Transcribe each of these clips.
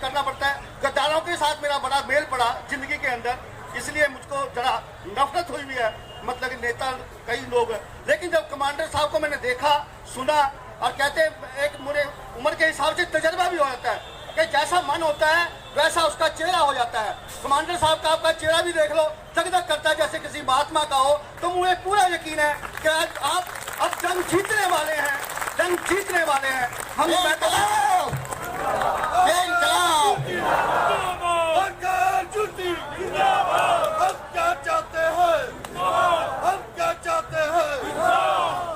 करना पड़ता है। गद्दारों के साथ मेरा बड़ा मेल पड़ा जिंदगी के अंदर, इसलिए मुझको जरा नफरत हुई भी है, मतलब कि नेता कई लोग हैं। लेकिन जब कमांडर साहब को मैंने देखा, सुना, और कहते एक मेरे उम्र के हिसाब से तजर्बा भी हो जाता है कि जैसा मन होता है वैसा उसका चेहरा हो जाता है। कमांडर साहब का आपका चेहरा भी देख लो, धक-धक करता है जैसे किसी महात्मा का हो। तो मुझे पूरा यकीन है कि आप अब जंग जीतने वाले हैं, जंग जीतने वाले हैं। हम क्या चाहते हैं, हम क्या चाहते हैं,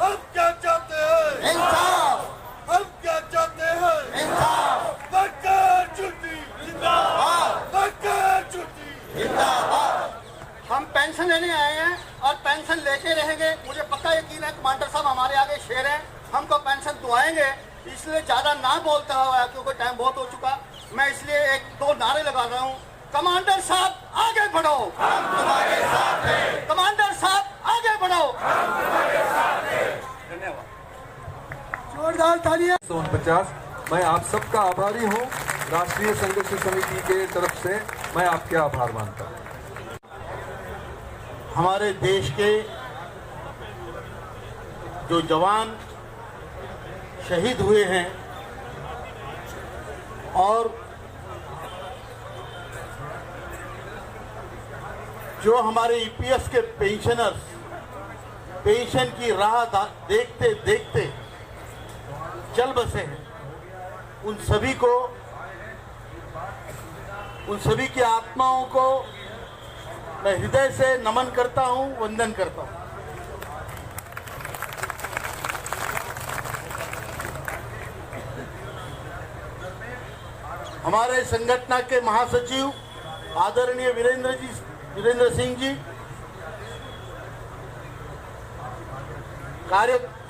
हम क्या चाहते हैं, हम क्या चाहते हैं, सरकार छुट्टी जिंदाबाद, सरकार छुट्टी जिंदाबाद। हम पेंशन लेने आए हैं और पेंशन लेके रहेंगे। मुझे पक्का यकीन है कमांडर साहब हमारे आगे शेर हैं, हमको पेंशन दुआएंगे। इसलिए ज्यादा ना बोलता हुआ क्योंकि टाइम बहुत हो चुका, मैं इसलिए एक दो नारे लगा रहा हूँ। कमांडर साहब आगे बढ़ो, हम तुम्हारे साथ हैं। कमांडर साहब आगे बढ़ो, हम तुम्हारे साथ हैं। धन्यवाद। जोरदार तालियां। 49 मैं आप सबका आभारी हूँ। राष्ट्रीय संघर्ष समिति के तरफ से मैं आपके आभार मानता हूँ। हमारे देश के जो जवान शहीद हुए हैं और जो हमारे ईपीएस के पेंशनर्स पेंशन की राह देखते देखते चल बसे हैं, उन सभी की आत्माओं को मैं हृदय से नमन करता हूं, वंदन करता हूं। हमारे संगठन के महासचिव आदरणीय वीरेंद्र सिंह जी,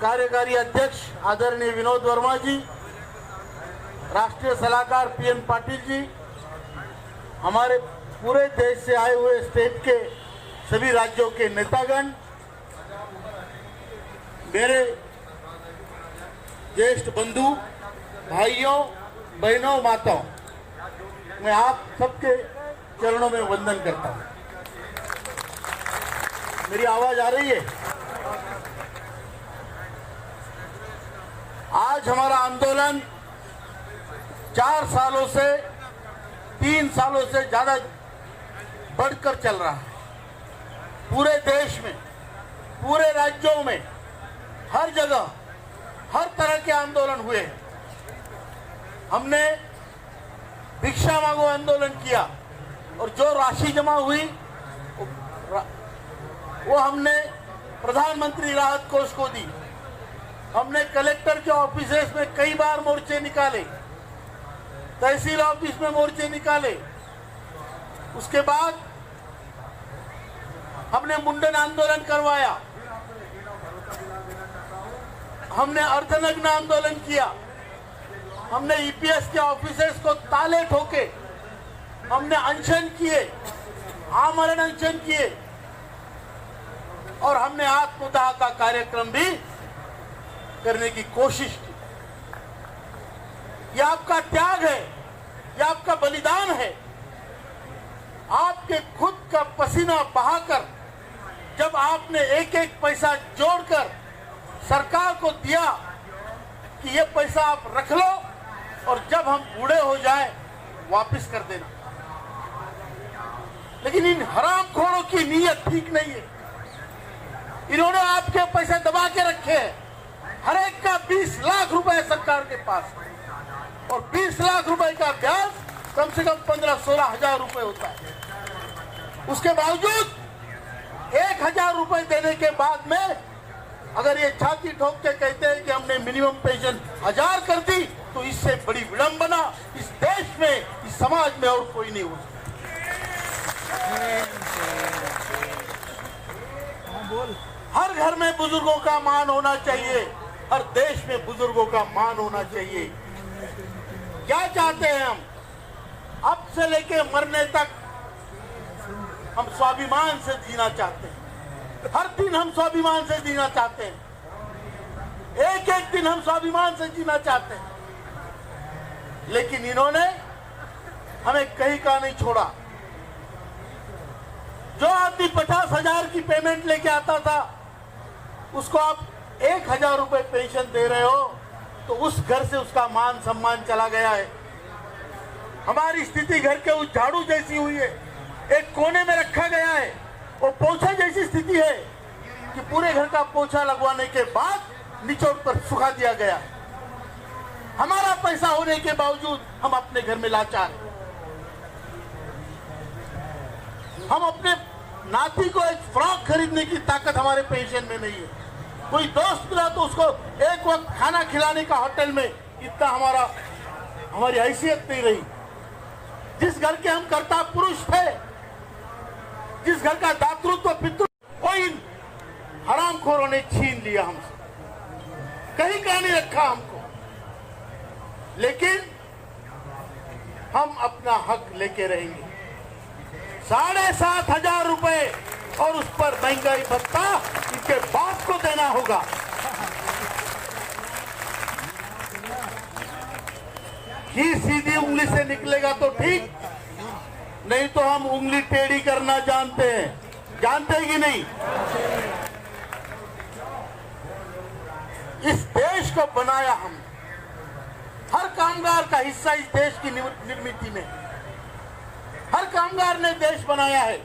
कार्यकारी अध्यक्ष आदरणीय विनोद वर्मा जी, राष्ट्रीय सलाहकार पीएन पाटिल जी, हमारे पूरे देश से आए हुए स्टेट के सभी राज्यों के नेतागण, मेरे ज्येष्ठ बंधु, भाइयों, बहनों, माताओं, मैं आप सबके चरणों में वंदन करता हूं। मेरी आवाज आ रही है? आज हमारा आंदोलन 4 सालों से 3 सालों से ज्यादा बढ़कर चल रहा है। पूरे देश में, पूरे राज्यों में, हर जगह, हर तरह के आंदोलन हुए हैं। हमने भिक्षा मांगो आंदोलन किया और जो राशि जमा हुई वो हमने प्रधानमंत्री राहत कोष को दी। हमने कलेक्टर के ऑफिसेस में कई बार मोर्चे निकाले, तहसील ऑफिस में मोर्चे निकाले। उसके बाद हमने मुंडन आंदोलन करवाया, हमने अर्धनग्न आंदोलन किया, हमने ईपीएस के ऑफिसर्स को ताले ठोके, हमने अनशन किए, आमरण अनशन किए और हमने आत्मदाह का कार्यक्रम भी करने की कोशिश की। यह आपका त्याग है, यह आपका बलिदान है। आपके खुद का पसीना बहाकर जब आपने एक एक पैसा जोड़कर सरकार को दिया कि ये पैसा आप रख लो और जब हम बूढ़े हो जाए वापस कर देना, लेकिन इन हरामखोरों की नीयत ठीक नहीं है। इन्होंने आपके पैसे दबा के रखे हैं। हर एक का 20 लाख रुपए सरकार के पास और 20 लाख रुपए का ब्याज कम से कम 15-16 हजार रुपए होता है। उसके बावजूद 1000 रुपए देने के बाद में अगर ये छाती ठोक के कहते हैं कि हमने मिनिमम पेंशन 1000 कर दी, तो इससे बड़ी विडंबना इस देश में, इस समाज में और कोई नहीं हो सकता। हर घर में बुजुर्गों का मान होना चाहिए, हर देश में बुजुर्गों का मान होना चाहिए। क्या चाहते हैं हम? अब से लेके मरने तक हम स्वाभिमान से जीना चाहते हैं। हर दिन हम स्वाभिमान से जीना चाहते हैं। एक एक दिन हम स्वाभिमान से जीना चाहते हैं। लेकिन इन्होंने हमें कहीं का नहीं छोड़ा। जो आदमी 50,000 की पेमेंट लेके आता था, उसको आप 1,000 रुपए पेंशन दे रहे हो, तो उस घर से उसका मान सम्मान चला गया है। हमारी स्थिति घर के उस झाड़ू जैसी हुई है, एक कोने में रखा गया है। वो पोछा जैसी स्थिति है कि पूरे घर का पोछा लगवाने के बाद निचोड़ पर सुखा दिया गया। हमारा पैसा होने के बावजूद हम अपने घर में लाचार हैं। हम अपने नाती को एक फ्रॉक खरीदने की ताकत हमारे पेंशन में नहीं है। कोई दोस्त मिला तो उसको एक वक्त खाना खिलाने का होटल में इतना हमारी हैसियत नहीं रही। जिस घर के हम कर्ता पुरुष थे, जिस घर का दातृत्व पितृत्व, वो इन हरामखोरों ने छीन लिया हमसे, कहीं का नहीं रखा हमको। लेकिन हम अपना हक लेके रहेंगे। 7,500 रुपए और उस पर महंगाई भत्ता इनके बाप को देना होगा। ही सीधी उंगली से निकलेगा तो ठीक, नहीं तो हम उंगली टेढ़ी करना जानते हैं। जानते हैं कि नहीं? इस देश को बनाया हम, हर कामगार का हिस्सा इस देश की निर्मित में। हर कामगार ने देश बनाया है,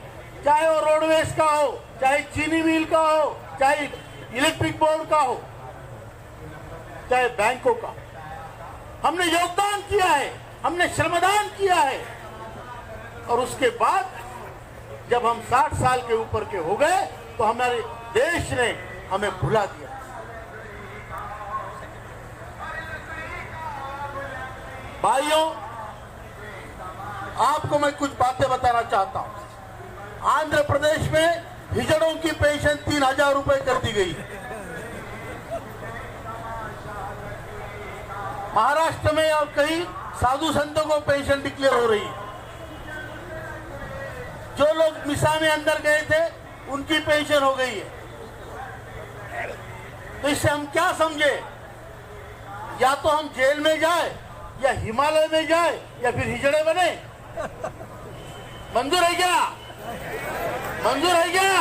चाहे वो रोडवेज का हो, चाहे चीनी मिल का हो, चाहे इलेक्ट्रिक बोर्ड का हो, चाहे बैंकों का। हमने योगदान किया है, हमने श्रमदान किया है। और उसके बाद जब हम 60 साल के ऊपर के हो गए तो हमारे देश ने हमें भुला दिया। भाइयों, आपको मैं कुछ बातें बताना चाहता हूं। आंध्र प्रदेश में हिजड़ों की पेंशन 3,000 रुपए कर दी गई। महाराष्ट्र में और कई साधु संतों को पेंशन डिक्लेयर हो रही। जो लोग मिसा में अंदर गए थे उनकी पेंशन हो गई है। तो इससे हम क्या समझे? या तो हम जेल में जाए, या हिमालय में जाए, या फिर हिजड़े बने। मंजूर है क्या? मंजूर है क्या?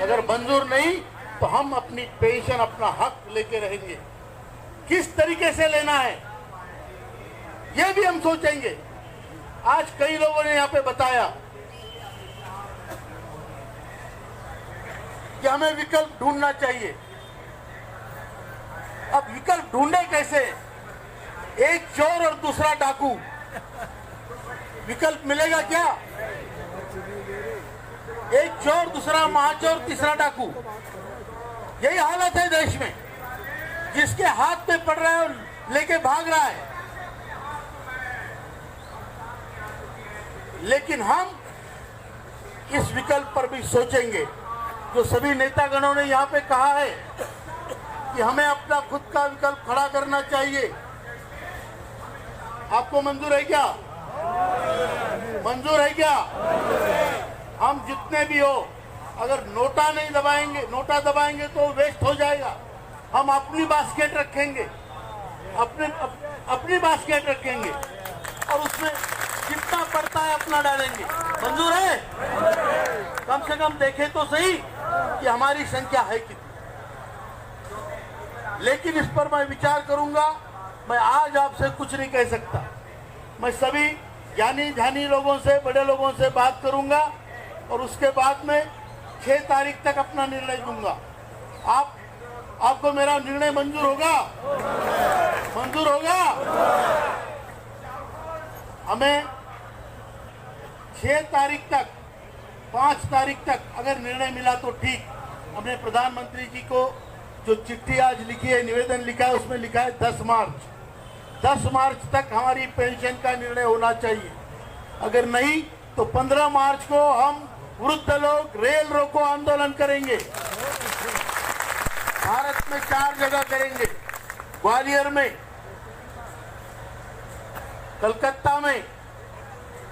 अगर मंजूर नहीं तो हम अपनी पेंशन, अपना हक लेके रहेंगे। किस तरीके से लेना है ये भी हम सोचेंगे। आज कई लोगों ने यहाँ पे बताया कि हमें विकल्प ढूंढना चाहिए। अब विकल्प ढूंढे कैसे? एक चोर और दूसरा डाकू, विकल्प मिलेगा क्या? एक चोर, दूसरा महाचोर, तीसरा डाकू, यही हालत है देश में। जिसके हाथ में पड़ रहा है और लेके भाग रहा है। लेकिन हम इस विकल्प पर भी सोचेंगे। जो सभी नेतागणों ने यहाँ पे कहा है कि हमें अपना खुद का विकल्प खड़ा करना चाहिए। आपको मंजूर है क्या? मंजूर है क्या? हम जितने भी हो, अगर नोटा नहीं दबाएंगे, नोटा दबाएंगे तो वेस्ट हो जाएगा। हम अपनी बास्केट रखेंगे, अपनी बास्केट रखेंगे और उसमें जितना पड़ता है अपना डालेंगे। मंजूर है? कम से कम देखें तो सही कि हमारी संख्या है कितनी। लेकिन इस पर मैं विचार करूंगा। मैं आज आपसे कुछ नहीं कह सकता। मैं सभी ज्ञानी ध्यानी लोगों से, बड़े लोगों से बात करूंगा और उसके बाद में 6 तारीख तक अपना निर्णय दूंगा। आपको मेरा निर्णय मंजूर होगा? मंजूर होगा? हमें 6 तारीख तक, 5 तारीख तक अगर निर्णय मिला तो ठीक। हमने प्रधानमंत्री जी को जो चिट्ठी आज लिखी है, निवेदन लिखा है, उसमें लिखा है 10 मार्च। 10 मार्च तक हमारी पेंशन का निर्णय होना चाहिए। अगर नहीं तो 15 मार्च को हम वृद्ध लोग रेल रोको आंदोलन करेंगे। भारत में 4 जगह करेंगे, ग्वालियर में, कलकत्ता में,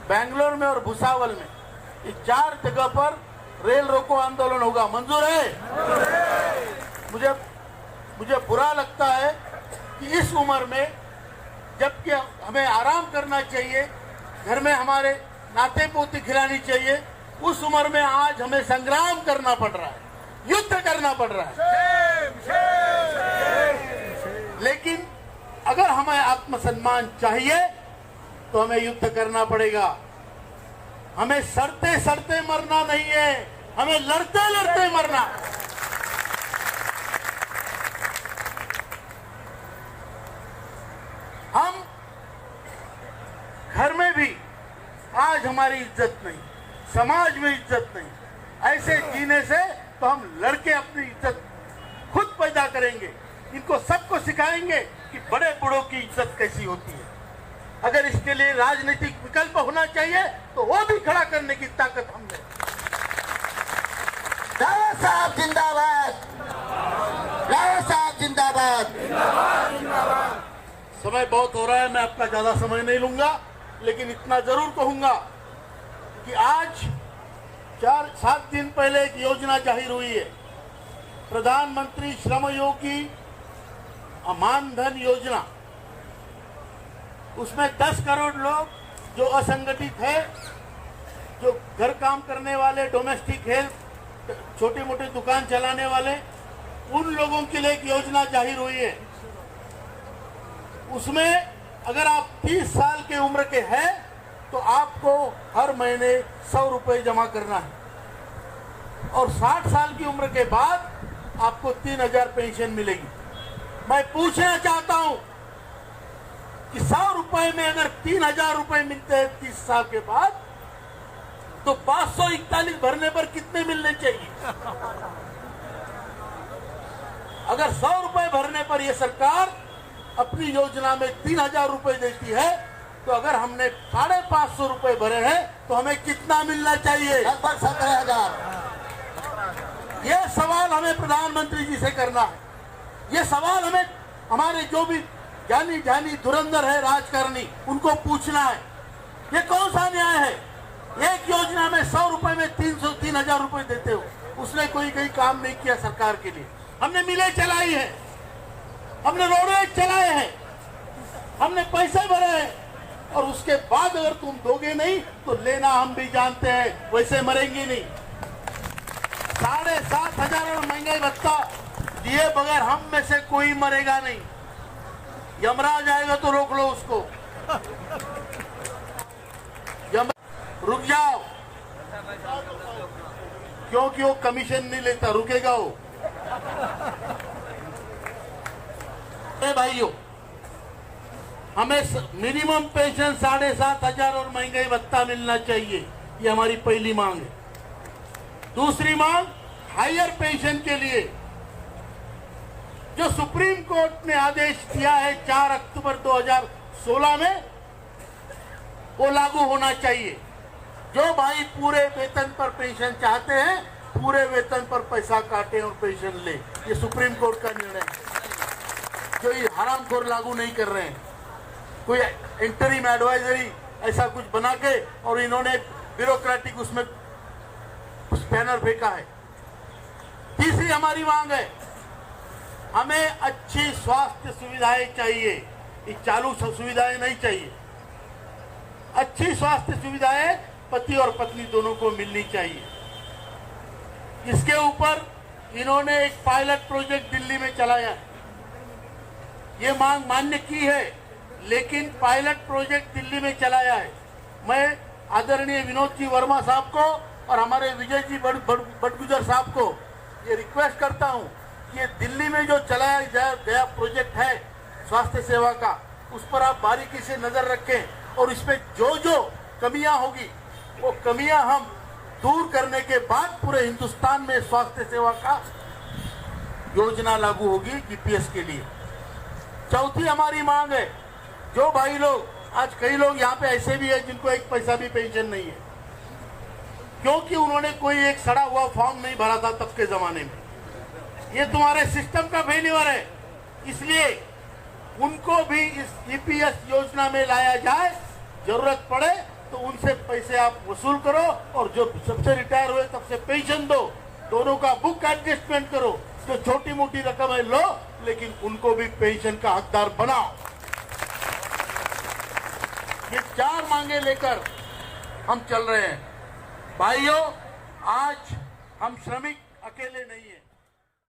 बेंगलोर में और भुसावल में। ये 4 जगह पर रेल रोको आंदोलन होगा। मंजूर है? मुझे बुरा लगता है कि इस उम्र में, जबकि हमें आराम करना चाहिए, घर में हमारे नाते पोते खिलानी चाहिए, उस उम्र में आज हमें संग्राम करना पड़ रहा है, युद्ध करना पड़ रहा है। लेकिन अगर हमें आत्मसम्मान चाहिए तो हमें युद्ध करना पड़ेगा। हमें सड़ते सड़ते मरना नहीं है, हमें लड़ते लड़ते मरना। हम घर में भी आज हमारी इज्जत नहीं, समाज में इज्जत नहीं, ऐसे जीने से तो हम लड़के अपनी इज्जत खुद पैदा करेंगे। इनको सबको सिखाएंगे कि बड़े बड़ों की इज्जत कैसी होती है। अगर इसके लिए राजनीतिक विकल्प होना चाहिए तो वो भी खड़ा करने की ताकत हमने। रावत साहब जिंदाबाद, रावत साहब जिंदाबाद। समय बहुत हो रहा है, मैं आपका ज्यादा समय नहीं लूंगा, लेकिन इतना जरूर कहूंगा कि आज 4-7 दिन पहले एक योजना जाहिर हुई है, प्रधानमंत्री श्रम योगी मानधन योजना। उसमें 10 करोड़ लोग जो असंगठित है, जो घर काम करने वाले, डोमेस्टिक हेल्प, छोटी मोटी दुकान चलाने वाले, उन लोगों के लिए एक योजना जाहिर हुई है। उसमें अगर आप 30 साल के उम्र के हैं तो आपको हर महीने 100 रुपए जमा करना है और 60 साल की उम्र के बाद आपको 3000 पेंशन मिलेगी। मैं पूछना चाहता हूं कि 100 रुपए में अगर 3000 रुपए मिलते हैं 30 साल के बाद, तो 541 भरने पर कितने मिलने चाहिए? अगर 100 रुपए भरने पर यह सरकार अपनी योजना में 3000 रुपए देती है, तो अगर हमने 550 रुपए भरे हैं तो हमें कितना मिलना चाहिए? लगभग 17,000। यह सवाल हमें प्रधानमंत्री जी से करना है। यह सवाल हमें हमारे जो भी जानी जानी धुरंधर है राजकारणी, उनको पूछना है। ये कौन सा न्याय है? एक योजना में 100 रुपए में 3,000 रुपए देते हो, उसने कोई काम नहीं किया सरकार के लिए। हमने मिलें चलाई है, हमने रोडवेज चलाए हैं, हमने पैसे भरे हैं, और उसके बाद अगर तुम दोगे नहीं तो लेना हम भी जानते हैं, वैसे मरेंगे नहीं। 7,500 और महंगाई भत्ता दिए बगैर हम में से कोई मरेगा नहीं। यमराज आएगा तो रोक लो उसको। रुक जाओ, क्योंकि वो कमीशन नहीं लेता, रुकेगा वो। भाइयों, हमें मिनिमम पेंशन 7,500 और महंगाई भत्ता मिलना चाहिए, ये हमारी पहली मांग है। दूसरी मांग, हायर पेंशन के लिए जो सुप्रीम कोर्ट ने आदेश दिया है 4 अक्टूबर 2016 में, वो लागू होना चाहिए। जो भाई पूरे वेतन पर पेंशन चाहते हैं, पूरे वेतन पर पैसा काटे और पेंशन ले, ये सुप्रीम कोर्ट का निर्णय है, जो ये हरामखोर लागू नहीं कर रहे हैं। कोई इंटरिम एडवाइजरी ऐसा कुछ बना के और इन्होंने ब्यूरोक्रेटिक उसमें स्पैनर फेंका है। तीसरी हमारी मांग है, हमें अच्छी स्वास्थ्य सुविधाएं चाहिए, ये चालू सुविधाएं नहीं चाहिए। अच्छी स्वास्थ्य सुविधाएं पति और पत्नी दोनों को मिलनी चाहिए। इसके ऊपर इन्होंने एक पायलट प्रोजेक्ट दिल्ली में चलाया है, ये मांग मान्य की है, लेकिन पायलट प्रोजेक्ट दिल्ली में चलाया है। मैं आदरणीय विनोद जी वर्मा साहब को और हमारे विजय जी बड़गुजर साहब को ये रिक्वेस्ट करता हूं कि ये दिल्ली में जो चलाया गया प्रोजेक्ट है स्वास्थ्य सेवा का, उस पर आप बारीकी से नजर रखें और इसमें जो जो कमियां होगी वो कमियां हम दूर करने के बाद पूरे हिंदुस्तान में स्वास्थ्य सेवा का योजना लागू होगी जीपीएस के लिए। चौथी हमारी मांग है, जो भाई लोग, आज कई लोग यहाँ पे ऐसे भी है जिनको एक पैसा भी पेंशन नहीं है, क्योंकि उन्होंने कोई एक सड़ा हुआ फॉर्म नहीं भरा था तब के जमाने में। ये तुम्हारे सिस्टम का फेल्यूर है, इसलिए उनको भी इस जीपीएस योजना में लाया जाए। जरूरत पड़े तो उनसे पैसे आप वसूल करो और जो सबसे रिटायर हुए तब से पेंशन दो, दोनों का बुक एडजस्टमेंट करो। जो छोटी मोटी रकम है लो, लेकिन उनको भी पेंशन का हकदार बनाओ। ये 4 मांगे लेकर हम चल रहे हैं। भाइयों, आज हम श्रमिक अकेले नहीं हैं।